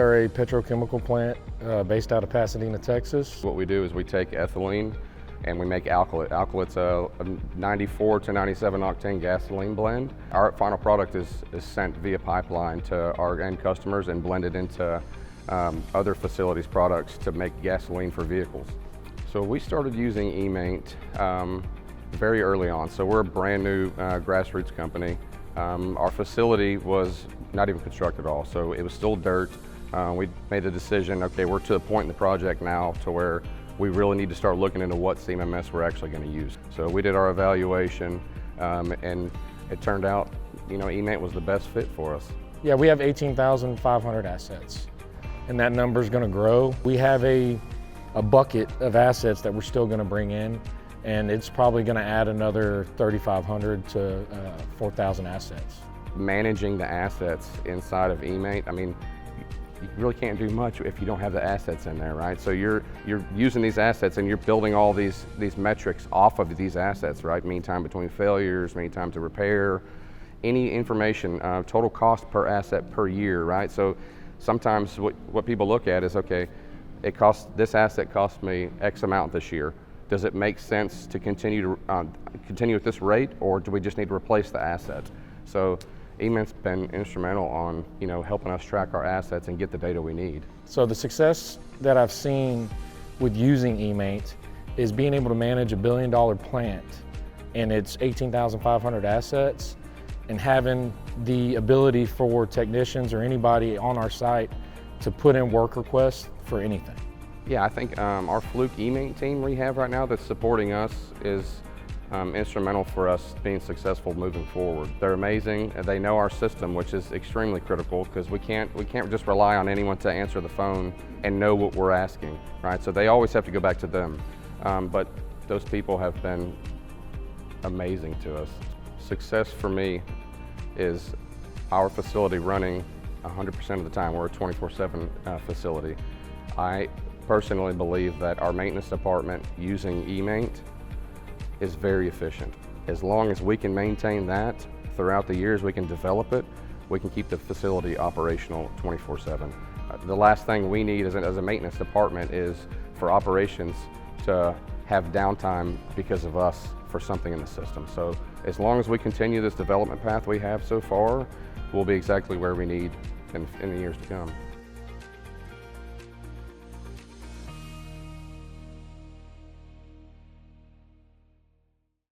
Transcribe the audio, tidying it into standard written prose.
are a petrochemical plant based out of Pasadena, Texas. What we do is we take ethylene and we make alkylate. Alkylate's a 94 to 97 octane gasoline blend. Our final product is sent via pipeline to our end customers and blended into other facilities' products to make gasoline for vehicles. So we started using eMaint very early on. So we're a brand new grassroots company. Our facility was not even constructed at all, so it was still dirt. We made a decision, okay, we're to the point in the project now to where we really need to start looking into what CMMS we're actually going to use. So we did our evaluation, and it turned out, eMaint was the best fit for us. Yeah, we have 18,500 assets, and that number is going to grow. We have a bucket of assets that we're still going to bring in, and it's probably going to add another 3,500 to 4,000 assets. Managing the assets inside of eMaint, you really can't do much if you don't have the assets in there, right? So you're using these assets and you're building all these metrics off of these assets, right? Mean time between failures, mean time to repair, any information, total cost per asset per year, right? So sometimes what people look at is, okay, this asset cost me X amount this year. Does it make sense to continue at this rate, or do we just need to replace the asset? So eMaint's been instrumental on helping us track our assets and get the data we need. So the success that I've seen with using eMaint is being able to manage $1 billion plant and its 18,500 assets, and having the ability for technicians or anybody on our site to put in work requests for anything. Yeah, I think our Fluke eMaint team we have right now that's supporting us is instrumental for us being successful moving forward. They're amazing. They know our system, which is extremely critical because we can't just rely on anyone to answer the phone and know what we're asking, right? So they always have to go back to them. But those people have been amazing to us. Success for me is our facility running 100% of the time. We're a 24/7 facility. I personally believe that our maintenance department using eMaint is very efficient. As long as we can maintain that throughout the years, we can develop it, we can keep the facility operational 24/7. The last thing we need as a maintenance department is for operations to have downtime because of us for something in the system. So as long as we continue this development path we have so far, we'll be exactly where we need in the years to come.